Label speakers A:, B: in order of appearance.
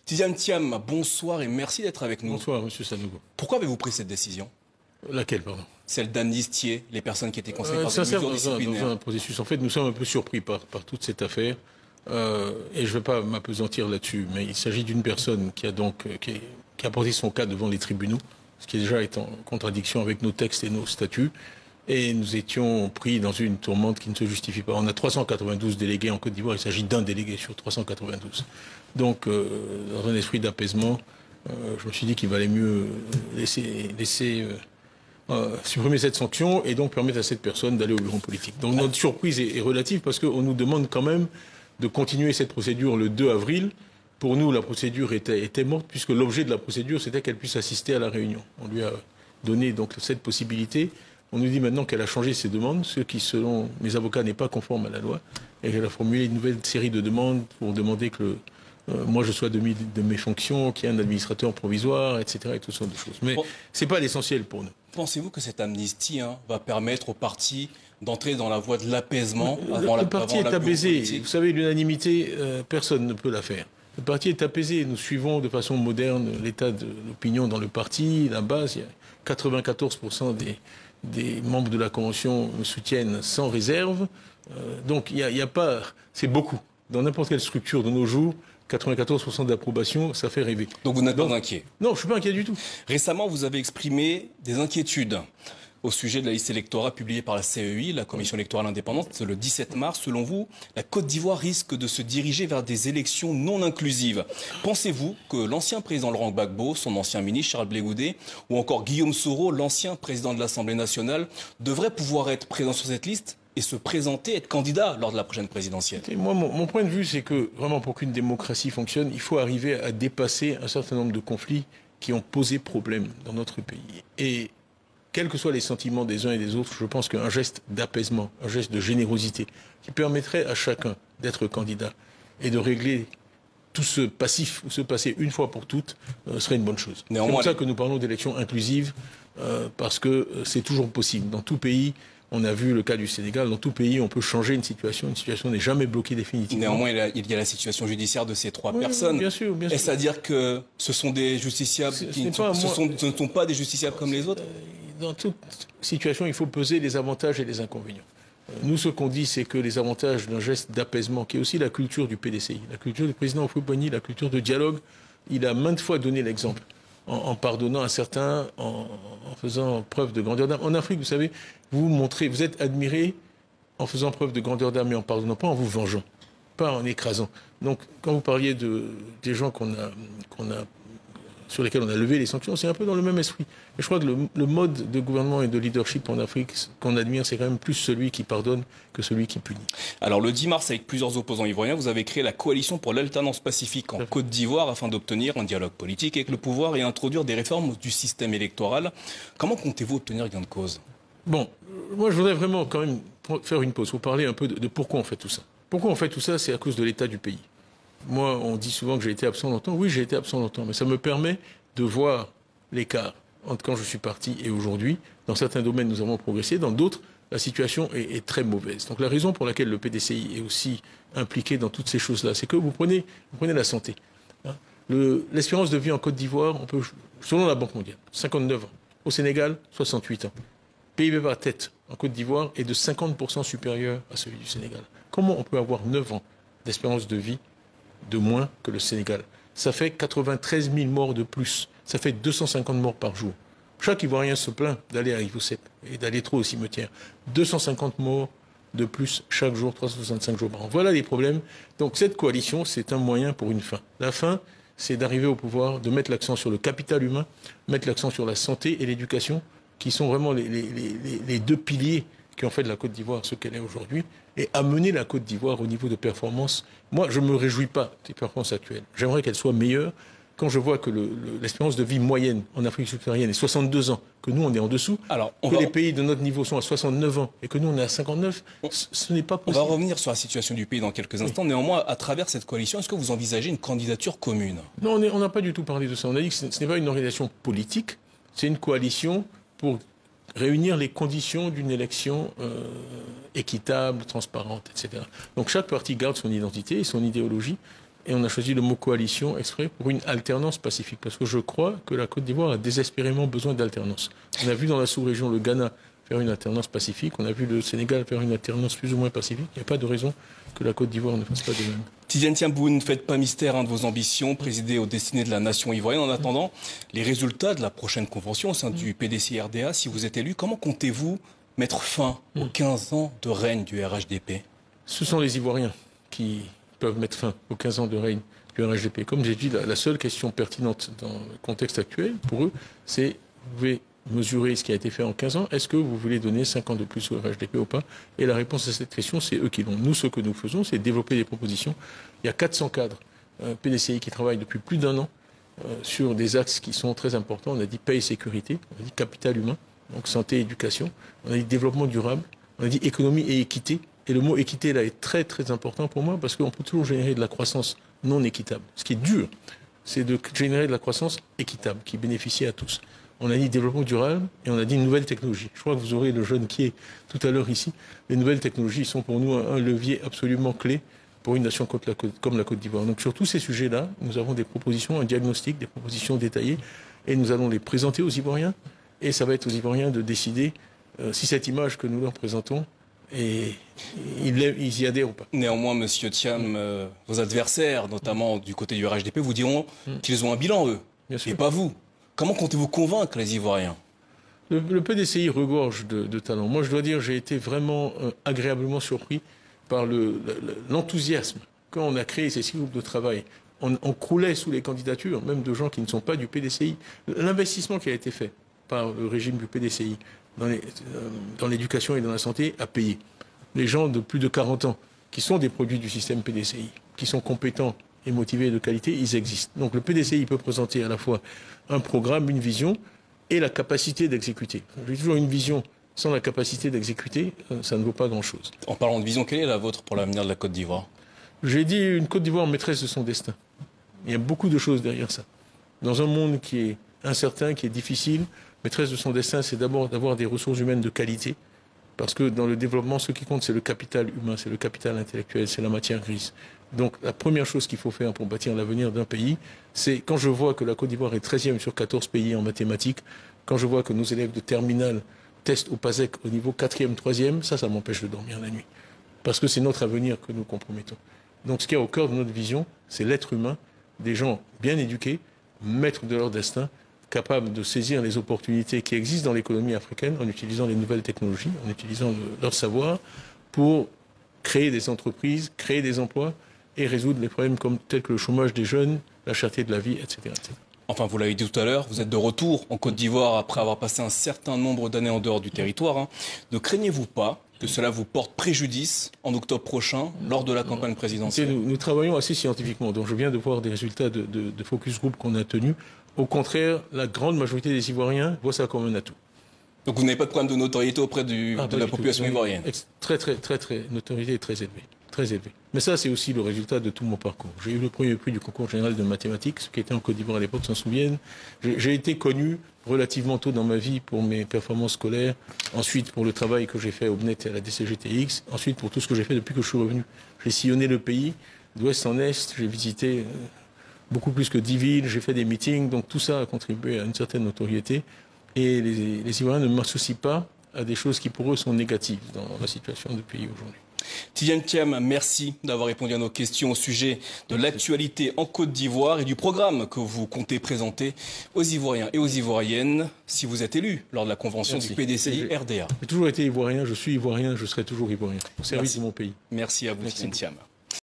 A: Tidiane Thiam, bonsoir et merci d'être avec nous.
B: Bonsoir, monsieur Sanogo.
A: Pourquoi avez-vous pris cette décision?
B: Laquelle, pardon?
A: Celle d'amnistier les personnes qui étaient concernées par des
B: Ça sert
A: mesures disciplinaires.
B: dans un processus. En fait, nous sommes un peu surpris par toute cette affaire. Et je ne vais pas m'apesantir là-dessus, mais il s'agit d'une personne qui a porté son cas devant les tribunaux, ce qui déjà est en contradiction avec nos textes et nos statuts. Et nous étions pris dans une tourmente qui ne se justifie pas. On a 392 délégués en Côte d'Ivoire, il s'agit d'un délégué sur 392. Donc, dans un esprit d'apaisement, je me suis dit qu'il valait mieux laisser supprimer cette sanction et donc permettre à cette personne d'aller au bureau politique. Donc notre surprise est relative parce qu'on nous demande quand même de continuer cette procédure le 2 avril. Pour nous, la procédure était morte puisque l'objet de la procédure, c'était qu'elle puisse assister à la réunion. On lui a donné donc cette possibilité. On nous dit maintenant qu'elle a changé ses demandes, ce qui, selon mes avocats, n'est pas conforme à la loi, et qu'elle a formulé une nouvelle série de demandes pour demander que moi je sois de mes fonctions, qu'il y ait un administrateur provisoire, etc. et toutes sortes de choses. Mais c'est pas l'essentiel pour nous.
A: Pensez-vous que cette amnistie va permettre au parti d'entrer dans la voie de l'apaisement
B: Le parti est apaisé. Vous savez, l'unanimité, personne ne peut la faire. Le parti est apaisé. Nous suivons de façon moderne l'état de l'opinion dans le parti. La base, il y a 94% des membres de la Convention me soutiennent sans réserve. Donc il y a pas... C'est beaucoup. Dans n'importe quelle structure de nos jours, 94% d'approbation, ça fait rêver.
A: Donc vous n'êtes pas inquiet?
B: Non, je ne suis pas inquiet du tout.
A: Récemment, vous avez exprimé des inquiétudes au sujet de la liste électorale publiée par la CEI, la Commission électorale indépendante, le 17 mars. Selon vous, la Côte d'Ivoire risque de se diriger vers des élections non inclusives. Pensez-vous que l'ancien président Laurent Gbagbo, son ancien ministre Charles Blé Goudé, ou encore Guillaume Soro, l'ancien président de l'Assemblée nationale, devraient pouvoir être présents sur cette liste et se présenter, être candidat lors de la prochaine présidentielle?
B: Moi, mon point de vue, c'est que vraiment pour qu'une démocratie fonctionne, il faut arriver à dépasser un certain nombre de conflits qui ont posé problème dans notre pays. Et quels que soient les sentiments des uns et des autres, je pense qu'un geste d'apaisement, un geste de générosité, qui permettrait à chacun d'être candidat et de régler tout ce passif ou ce passé une fois pour toutes, serait une bonne chose. C'est pour ça que nous parlons d'élections inclusives, parce que c'est toujours possible. Dans tout pays, on a vu le cas du Sénégal, dans tout pays, on peut changer une situation n'est jamais bloquée définitivement.
A: Néanmoins, il y a la situation judiciaire de ces trois personnes.
B: Bien sûr.
A: Est-ce à dire que ce sont des justiciables ce ne sont pas des justiciables comme les autres?
B: Dans toute situation, il faut peser les avantages et les inconvénients. Nous, ce qu'on dit, c'est que les avantages d'un geste d'apaisement, qui est aussi la culture du PDCI, la culture du président Houphouët-Boigny, la culture de dialogue, il a maintes fois donné l'exemple, en pardonnant à certains, en faisant preuve de grandeur d'âme. En Afrique, vous savez, vous êtes admiré en faisant preuve de grandeur d'âme et en pardonnant, pas en vous vengeant, pas en écrasant. Donc, quand vous parliez des gens sur lesquels on a levé les sanctions, c'est un peu dans le même esprit. Et je crois que le mode de gouvernement et de leadership en Afrique qu'on admire, c'est quand même plus celui qui pardonne que celui qui punit.
A: Alors le 10 mars, avec plusieurs opposants ivoiriens, vous avez créé la coalition pour l'alternance pacifique en Côte d'Ivoire afin d'obtenir un dialogue politique avec le pouvoir et introduire des réformes du système électoral. Comment comptez-vous obtenir gain de cause?
B: Bon, moi je voudrais vraiment quand même faire une pause, vous parler un peu de pourquoi on fait tout ça. Pourquoi on fait tout ça? C'est à cause de l'état du pays. Moi, on dit souvent que j'ai été absent longtemps. Oui, j'ai été absent longtemps, mais ça me permet de voir l'écart entre quand je suis parti et aujourd'hui. Dans certains domaines, nous avons progressé. Dans d'autres, la situation est très mauvaise. Donc la raison pour laquelle le PDCI est aussi impliqué dans toutes ces choses-là, c'est que vous prenez la santé. L'espérance de vie en Côte d'Ivoire, selon la Banque mondiale, 59 ans. Au Sénégal, 68 ans. PIB par tête en Côte d'Ivoire est de 50% supérieur à celui du Sénégal. Comment on peut avoir 9 ans d'espérance de vie de moins que le Sénégal? Ça fait 93 000 morts de plus. Ça fait 250 morts par jour. Chaque Ivoirien se plaint d'aller à Ivosset et d'aller trop au cimetière. 250 morts de plus chaque jour, 365 jours par an. Voilà les problèmes. Donc cette coalition, c'est un moyen pour une fin. La fin, c'est d'arriver au pouvoir, de mettre l'accent sur le capital humain, mettre l'accent sur la santé et l'éducation, qui sont vraiment les deux piliers qui ont fait de la Côte d'Ivoire ce qu'elle est aujourd'hui, et amener la Côte d'Ivoire au niveau de performance. Moi, je ne me réjouis pas des performances actuelles. J'aimerais qu'elles soient meilleures. Quand je vois que l'espérance de vie moyenne en Afrique subsaharienne est 62 ans, que nous, on est en dessous, les pays de notre niveau sont à 69 ans et que nous, on est à 59, ce n'est pas possible.
A: On va revenir sur la situation du pays dans quelques instants. Oui. Néanmoins, à travers cette coalition, est-ce que vous envisagez une candidature commune?
B: Non, on n'a pas du tout parlé de ça. On a dit que ce n'est pas une organisation politique, c'est une coalition pour réunir les conditions d'une élection équitable, transparente, etc. Donc chaque parti garde son identité et son idéologie. Et on a choisi le mot coalition exprès pour une alternance pacifique. Parce que je crois que la Côte d'Ivoire a désespérément besoin d'alternance. On a vu dans la sous-région le Ghana faire une alternance pacifique. On a vu le Sénégal faire une alternance plus ou moins pacifique. Il n'y a pas de raison que la Côte d'Ivoire ne fasse pas de même.
A: Tidiane Thiam, vous ne faites pas mystère de vos ambitions, présider aux destinées de la nation ivoirienne. En attendant les résultats de la prochaine convention au sein du PDCI-RDA, si vous êtes élu, comment comptez-vous mettre fin aux 15 ans de règne du RHDP?
B: Ce sont les Ivoiriens qui peuvent mettre fin aux 15 ans de règne du RHDP. Comme j'ai dit, la seule question pertinente dans le contexte actuel, pour eux, c'est vous pouvez mesurer ce qui a été fait en 15 ans, est-ce que vous voulez donner 5 ans de plus au RHDP ou pas? Et la réponse à cette question, c'est eux qui l'ont. Nous, ce que nous faisons, c'est développer des propositions. Il y a 400 cadres PDCI qui travaillent depuis plus d'1 an sur des axes qui sont très importants. On a dit paix et sécurité, on a dit capital humain, donc santé et éducation, on a dit développement durable, on a dit économie et équité. Et le mot équité, là, est très, très important pour moi parce qu'on peut toujours générer de la croissance non équitable. Ce qui est dur, c'est de générer de la croissance équitable qui bénéficie à tous. On a dit développement durable et on a dit nouvelles technologies. Je crois que vous aurez le jeune qui est tout à l'heure ici. Les nouvelles technologies sont pour nous un levier absolument clé pour une nation comme la Côte d'Ivoire. Donc sur tous ces sujets-là, nous avons des propositions, un diagnostic, des propositions détaillées et nous allons les présenter aux Ivoiriens. Et ça va être aux Ivoiriens de décider si cette image que nous leur présentons et ils y adhèrent ou pas.
A: Néanmoins, Monsieur Thiam, vos adversaires, notamment du côté du RHDP, vous diront qu'ils ont un bilan, eux, et pas vous. Comment comptez-vous convaincre les Ivoiriens?
B: Le PDCI regorge de talents. Moi, je dois dire, j'ai été vraiment agréablement surpris par l'enthousiasme. Quand on a créé ces 6 groupes de travail, on croulait sous les candidatures, même de gens qui ne sont pas du PDCI. L'investissement qui a été fait par le régime du PDCI dans l'éducation et dans la santé a payé. Les gens de plus de 40 ans, qui sont des produits du système PDCI, qui sont compétents et motivés et de qualité, ils existent. Donc le PDCI peut présenter à la fois un programme, une vision et la capacité d'exécuter. J'ai toujours une vision sans la capacité d'exécuter, ça ne vaut pas grand-chose.
A: En parlant de vision, quelle est la vôtre pour l'avenir de la Côte d'Ivoire?
B: J'ai dit une Côte d'Ivoire maîtresse de son destin. Il y a beaucoup de choses derrière ça. Dans un monde qui est incertain, qui est difficile, maîtresse de son destin, c'est d'abord d'avoir des ressources humaines de qualité. Parce que dans le développement, ce qui compte, c'est le capital humain, c'est le capital intellectuel, c'est la matière grise. Donc la première chose qu'il faut faire pour bâtir l'avenir d'un pays, c'est quand je vois que la Côte d'Ivoire est 13e sur 14 pays en mathématiques, quand je vois que nos élèves de terminale testent au PASEC au niveau 4e, 3e, ça m'empêche de dormir la nuit. Parce que c'est notre avenir que nous compromettons. Donc ce qui est au cœur de notre vision, c'est l'être humain, des gens bien éduqués, maîtres de leur destin, capables de saisir les opportunités qui existent dans l'économie africaine en utilisant les nouvelles technologies, en utilisant leur savoir pour créer des entreprises, créer des emplois et résoudre les problèmes tels que le chômage des jeunes, la cherté de la vie, etc. etc.
A: Enfin, vous l'avez dit tout à l'heure, vous êtes de retour en Côte d'Ivoire après avoir passé un certain nombre d'années en dehors du territoire. Ne craignez-vous pas que cela vous porte préjudice en octobre prochain lors de la campagne présidentielle?
B: Nous travaillons assez scientifiquement. Donc je viens de voir des résultats de focus group qu'on a tenus. Au contraire, la grande majorité des Ivoiriens voient ça comme un atout.
A: Donc vous n'avez pas de problème de notoriété auprès de la population ivoirienne?
B: Très, notoriété très élevée. Très élevé. Mais ça, c'est aussi le résultat de tout mon parcours. J'ai eu le premier prix du concours général de mathématiques, ceux qui étaient en Côte d'Ivoire à l'époque s'en souviennent. J'ai été connu relativement tôt dans ma vie pour mes performances scolaires, ensuite pour le travail que j'ai fait au BNET et à la DCGTX, ensuite pour tout ce que j'ai fait depuis que je suis revenu. J'ai sillonné le pays, d'ouest en est, j'ai visité beaucoup plus que 10 villes, j'ai fait des meetings, donc tout ça a contribué à une certaine notoriété. Et les Ivoiriens ne m'associent pas à des choses qui pour eux sont négatives dans la situation du pays aujourd'hui.
A: Tidiane Thiam, merci d'avoir répondu à nos questions au sujet de l'actualité en Côte d'Ivoire et du programme que vous comptez présenter aux Ivoiriens et aux Ivoiriennes si vous êtes élu lors de la convention du PDCI-RDA.
B: J'ai toujours été Ivoirien, je suis Ivoirien, je serai toujours Ivoirien, au service de mon pays.
A: Merci à vous, Tidiane Thiam.